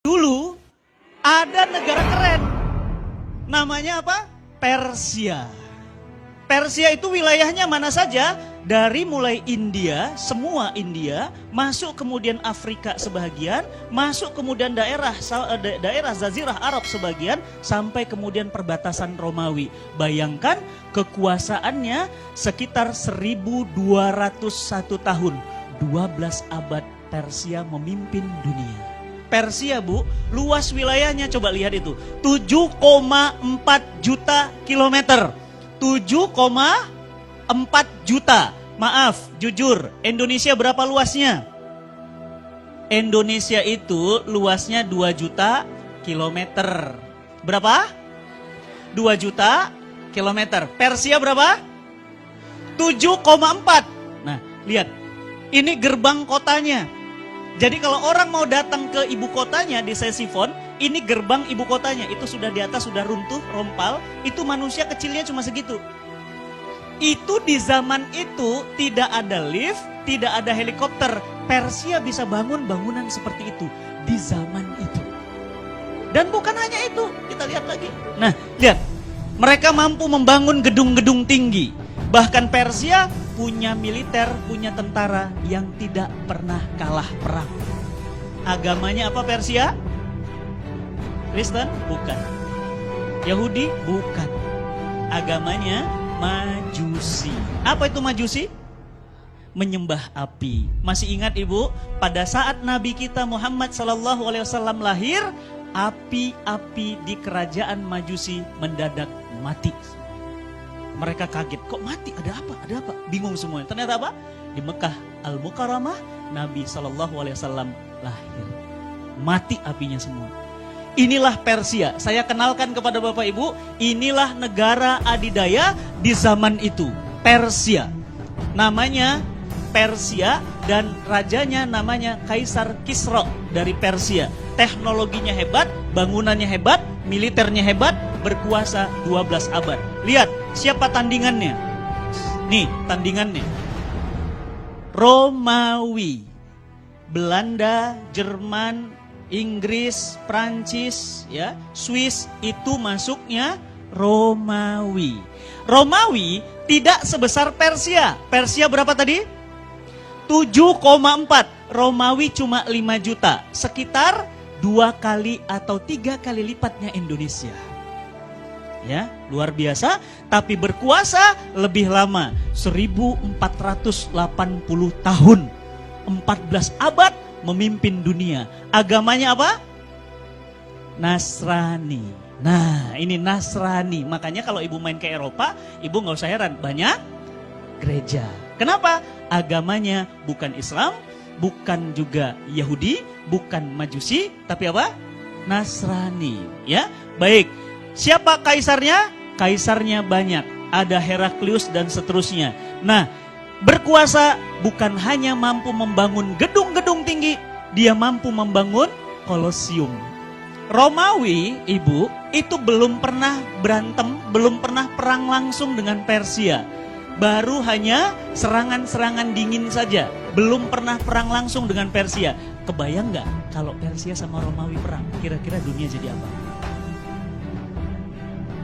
Dulu ada negara keren, namanya apa? Persia. Persia itu wilayahnya mana saja? Dari mulai India, semua India, masuk kemudian Afrika sebagian, masuk kemudian daerah Jazirah Arab sebagian, sampai kemudian perbatasan Romawi. Bayangkan kekuasaannya sekitar 1201 tahun, 12 abad Persia memimpin dunia. Persia, Bu, luas wilayahnya coba lihat itu, 7,4 juta kilometer. 7,4 juta. Maaf, jujur, Indonesia berapa luasnya? Indonesia itu luasnya 2 juta kilometer. Berapa? 2 juta kilometer. Persia berapa? 7,4. Nah, lihat. Ini gerbang kotanya. Jadi kalau orang mau datang ke ibu kotanya di Ctesiphon, ini gerbang ibu kotanya. Itu sudah di atas, sudah runtuh, rompal. Itu manusia kecilnya cuma segitu. Itu di zaman itu tidak ada lift, tidak ada helikopter. Persia bisa bangun bangunan seperti itu di zaman itu. Dan bukan hanya itu, kita lihat lagi. Nah, lihat. Mereka mampu membangun gedung-gedung tinggi. Bahkan Persia punya militer, punya tentara yang tidak pernah kalah perang. Agamanya apa Persia? Kristen? Bukan. Yahudi? Bukan. Agamanya Majusi. Apa itu Majusi? Menyembah api. Masih ingat Ibu? Pada saat Nabi kita Muhammad SAW lahir, api-api di kerajaan Majusi mendadak mati. Mereka kaget, kok mati? Ada apa? Ada apa? Bingung semuanya. Ternyata apa? Di Mekah Al-Mukarramah, Nabi SAW lahir. Mati apinya semua. Inilah Persia. Saya kenalkan kepada Bapak Ibu, inilah negara adidaya di zaman itu. Persia. Namanya Persia dan rajanya namanya Kaisar Kisra dari Persia. Teknologinya hebat, bangunannya hebat, militernya hebat, berkuasa 12 abad. Lihat, siapa tandingannya? Nih, tandingannya. Romawi. Belanda, Jerman, Inggris, Prancis, ya, Swiss itu masuknya Romawi. Romawi tidak sebesar Persia. Persia berapa tadi? 7,4. Romawi cuma 5 juta. Sekitar 2 kali atau 3 kali lipatnya Indonesia. Ya, luar biasa, tapi berkuasa lebih lama, 1480 tahun. 14 abad memimpin dunia. Agamanya apa? Nasrani. Nah, ini Nasrani. Makanya kalau Ibu main ke Eropa, Ibu nggak usah heran, banyak gereja. Kenapa? Agamanya bukan Islam, bukan juga Yahudi, bukan Majusi, tapi apa? Nasrani. Ya, baik. Siapa kaisarnya? Kaisarnya banyak. Ada Heraklius dan seterusnya. Nah, berkuasa bukan hanya mampu membangun gedung-gedung tinggi, dia mampu membangun kolosium. Romawi, Ibu, itu belum pernah berantem, belum pernah perang langsung dengan Persia. Baru hanya serangan-serangan dingin saja, belum pernah perang langsung dengan Persia. Kebayang nggak kalau Persia sama Romawi perang? Kira-kira dunia jadi apa?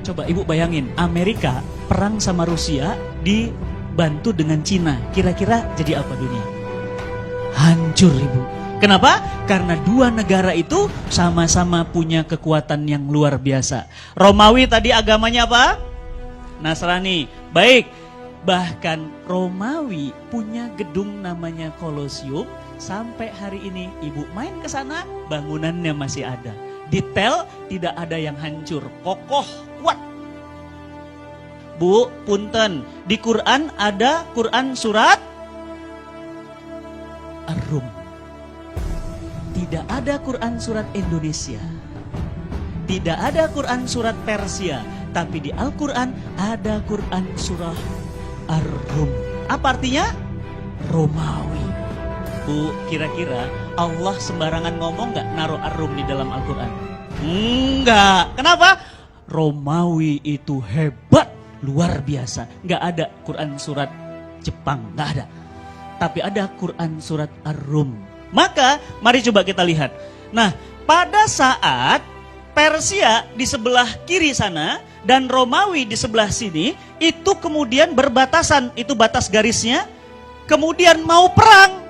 Coba Ibu bayangin, Amerika perang sama Rusia dibantu dengan Cina. Kira-kira jadi apa dunia? Hancur Ibu. Kenapa? Karena dua negara itu sama-sama punya kekuatan yang luar biasa. Romawi tadi agamanya apa? Nasrani. Baik. Bahkan Romawi punya gedung namanya Kolosium. Sampai hari ini Ibu main ke sana, bangunannya masih ada. Detail tidak ada yang hancur, kokoh, kuat. Bu, punten, di Quran ada Quran surat Ar-Rum. Tidak ada Quran surat Indonesia. Tidak ada Quran surat Persia, tapi di Al-Quran ada Quran surah Ar-Rum. Apa artinya? Romawi. Bu, kira-kira Allah sembarangan ngomong nggak naruh Ar-Rum di dalam Al-Quran? Enggak. Kenapa? Romawi itu hebat, luar biasa. Nggak ada Quran surat Jepang, nggak ada. Tapi ada Quran surat Ar-Rum. Maka mari coba kita lihat. Nah, pada saat Persia di sebelah kiri sana dan Romawi di sebelah sini, itu kemudian berbatasan, itu batas garisnya. Kemudian mau perang,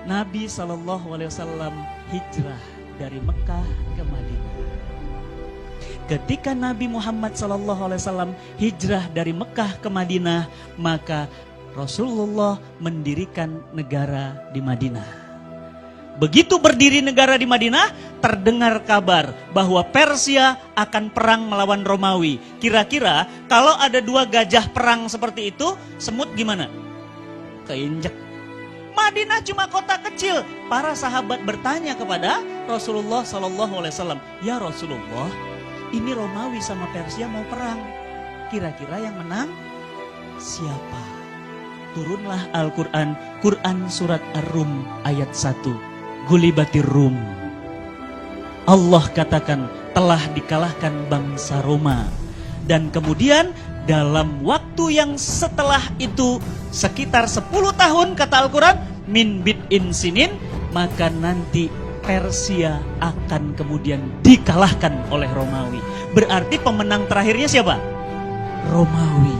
Nabi SAW hijrah dari Mekah ke Madinah. Ketika Nabi Muhammad SAW hijrah dari Mekah ke Madinah, maka Rasulullah mendirikan negara di Madinah. Begitu berdiri negara di Madinah, terdengar kabar bahwa Persia akan perang melawan Romawi. Kira-kira kalau ada dua gajah perang seperti itu, semut gimana? Keinjek. Madinah cuma kota kecil. Para sahabat bertanya kepada Rasulullah SAW, ya Rasulullah, ini Romawi sama Persia mau perang. Kira-kira yang menang siapa? Turunlah Al-Quran, Quran surat Ar-Rum ayat 1. Gulibatir Rum. Allah katakan telah dikalahkan bangsa Roma. Dan kemudian dalam waktu yang setelah itu sekitar 10 tahun kata Al-Quran, min bid'in sinin, maka nanti Persia akan kemudian dikalahkan oleh Romawi. Berarti pemenang terakhirnya siapa? Romawi.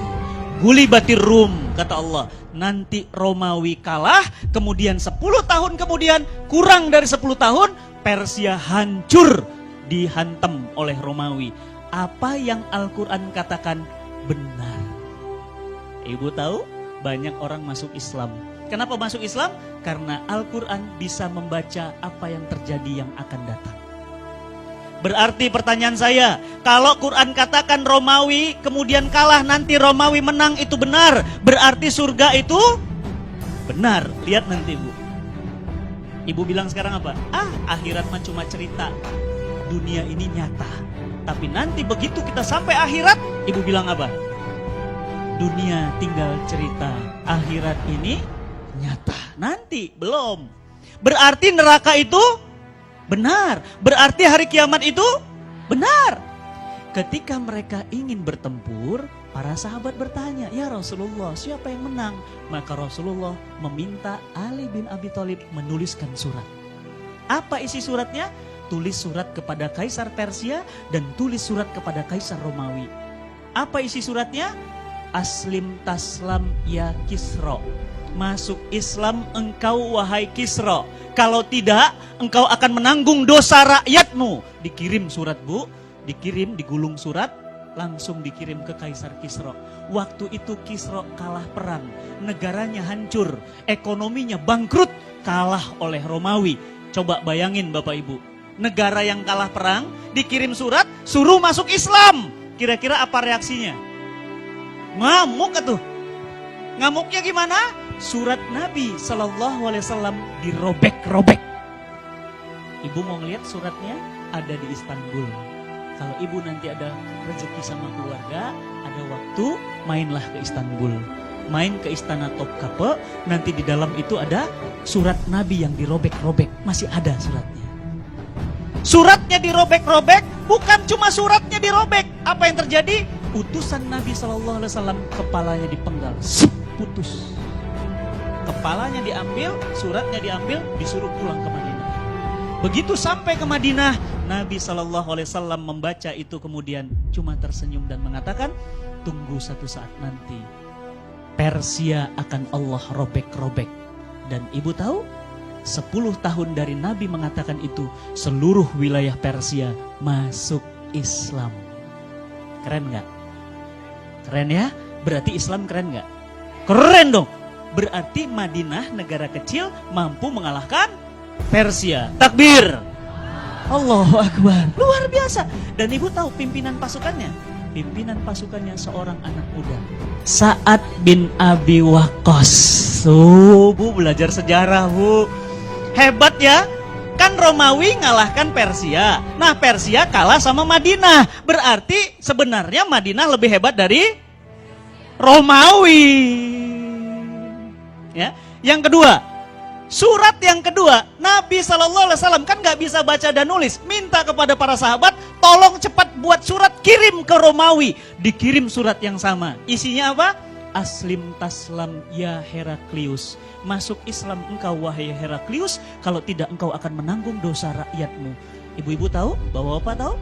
Gulibatir Rum, kata Allah. Nanti Romawi kalah, kemudian 10 tahun kemudian, kurang dari 10 tahun, Persia hancur, dihantam oleh Romawi. Apa yang Al-Quran katakan benar. Ibu tahu, banyak orang masuk Islam. Kenapa masuk Islam? Karena Al-Quran bisa membaca apa yang terjadi yang akan datang. Berarti pertanyaan saya, kalau Quran katakan Romawi kemudian kalah, nanti Romawi menang, itu benar. Berarti surga itu benar. Lihat nanti Bu. Ibu bilang sekarang apa? Akhirat mah cuma cerita. Dunia ini nyata. Tapi nanti begitu kita sampai akhirat, Ibu bilang apa? Dunia tinggal cerita. Akhirat ini nyata. Nanti belum. Berarti neraka itu benar. Berarti hari kiamat itu benar. Ketika mereka ingin bertempur, para sahabat bertanya, ya Rasulullah, siapa yang menang? Maka Rasulullah meminta Ali bin Abi Thalib menuliskan surat. Apa isi suratnya? Tulis surat kepada Kaisar Persia dan tulis surat kepada Kaisar Romawi. Apa isi suratnya? Aslim taslam ya Kisra. Masuk Islam engkau wahai Kisra. Kalau tidak, engkau akan menanggung dosa rakyatmu. Dikirim surat Bu, dikirim, digulung surat, langsung dikirim ke Kaisar Kisra. Waktu itu Kisra kalah perang, negaranya hancur, ekonominya bangkrut, kalah oleh Romawi. Coba bayangin Bapak Ibu, negara yang kalah perang, dikirim surat, suruh masuk Islam. Kira-kira apa reaksinya? Ngamuk atuh. Ngamuknya gimana? Surat Nabi SAW dirobek-robek. Ibu mau ngeliat suratnya? Ada di Istanbul. Kalau ibu nanti ada rezeki sama keluarga, ada waktu, mainlah ke Istanbul. Main ke Istana Topkapi, nanti di dalam itu ada surat Nabi yang dirobek-robek. Masih ada suratnya. Suratnya dirobek-robek, bukan cuma suratnya dirobek. Apa yang terjadi? Utusan Nabi SAW kepalanya dipenggal. Putus. Kepalanya diambil, suratnya diambil, disuruh pulang ke Madinah. Begitu sampai ke Madinah, Nabi SAW membaca itu kemudian cuma tersenyum dan mengatakan, tunggu satu saat nanti, Persia akan Allah robek-robek. Dan ibu tahu, 10 tahun dari Nabi mengatakan itu, seluruh wilayah Persia masuk Islam. Keren gak? Keren ya? Berarti Islam keren gak? Keren dong. Berarti Madinah negara kecil mampu mengalahkan Persia. Takbir. Allahu Akbar. Luar biasa. Dan ibu tahu pimpinan pasukannya? Pimpinan pasukannya seorang anak muda, Sa'ad bin Abi Waqqas. Bu belajar sejarah Bu. Hebat ya. Kan Romawi ngalahkan Persia. Nah Persia kalah sama Madinah. Berarti sebenarnya Madinah lebih hebat dari Romawi. Ya, yang kedua, surat yang kedua, Nabi SAW kan gak bisa baca dan nulis, minta kepada para sahabat, tolong cepat buat surat, kirim ke Romawi. Dikirim surat yang sama, isinya apa? Aslim taslam ya Heraklius. Masuk Islam engkau wahai Heraklius, kalau tidak engkau akan menanggung dosa rakyatmu. Ibu-ibu tahu? Bapak-bapak tahu?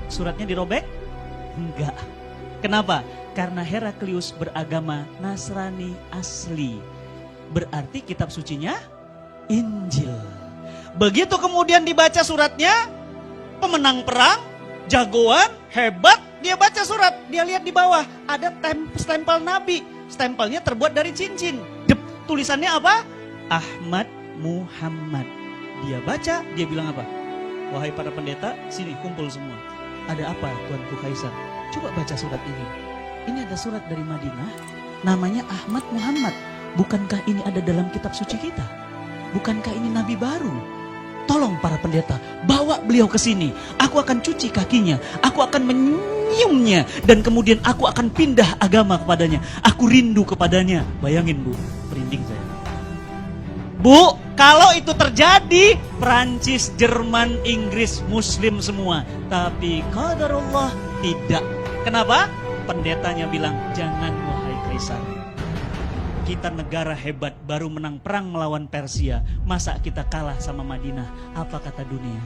Suratnya dirobek? Enggak. Kenapa? Karena Heraklius beragama Nasrani asli. Berarti kitab sucinya Injil. Begitu kemudian dibaca suratnya, pemenang perang, jagoan, hebat, dia baca surat, dia lihat di bawah ada stempel Nabi. Stempelnya terbuat dari cincin. Tulisannya apa? Ahmad Muhammad. Dia baca, dia bilang apa? Wahai para pendeta, sini kumpul semua. Ada apa Tuanku Kaisar? Coba baca surat ini. Ini ada surat dari Madinah, namanya Ahmad Muhammad. Bukankah ini ada dalam kitab suci kita? Bukankah ini nabi baru? Tolong para pendeta, bawa beliau ke sini. Aku akan cuci kakinya, aku akan menyiumnya, dan kemudian aku akan pindah agama kepadanya. Aku rindu kepadanya. Bayangin Bu, merinding saya. Bu, kalau itu terjadi, Prancis, Jerman, Inggris, Muslim semua. Tapi qadarullah tidak. Kenapa? Pendetanya bilang, jangan wahai Kaisar. Kita negara hebat, baru menang perang melawan Persia. Masa kita kalah sama Madinah? Apa kata dunia?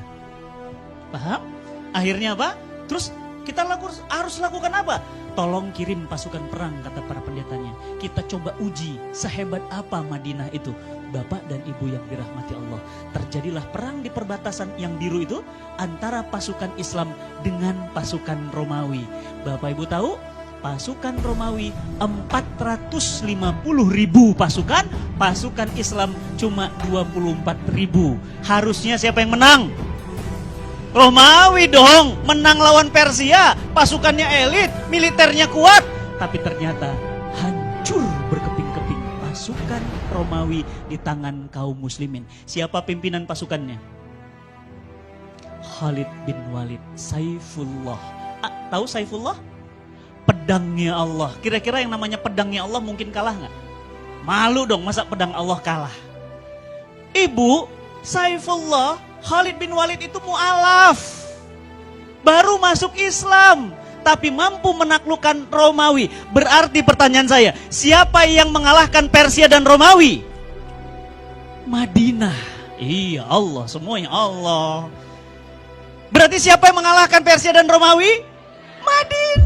Paham? Akhirnya apa? Terus kita harus lakukan apa? Tolong kirim pasukan perang, kata para pendetanya. Kita coba uji sehebat apa Madinah itu. Bapak dan Ibu yang dirahmati Allah, terjadilah perang di perbatasan yang biru itu antara pasukan Islam dengan pasukan Romawi. Bapak Ibu tahu? Pasukan Romawi 450.000 pasukan, pasukan Islam cuma 24.000. Harusnya siapa yang menang? Romawi dong, menang lawan Persia, pasukannya elit, militernya kuat. Tapi ternyata hancur berkeping-keping pasukan Romawi di tangan kaum muslimin. Siapa pimpinan pasukannya? Khalid bin Walid, Saifullah. Tahu Saifullah? Pedangnya Allah. Kira-kira yang namanya pedangnya Allah mungkin kalah nggak? Malu dong, masa pedang Allah kalah? Ibu, Saifullah, Khalid bin Walid itu mu'alaf. Baru masuk Islam, tapi mampu menaklukkan Romawi. Berarti pertanyaan saya, siapa yang mengalahkan Persia dan Romawi? Madinah. Iya, Allah, semuanya Allah. Berarti siapa yang mengalahkan Persia dan Romawi? Madinah.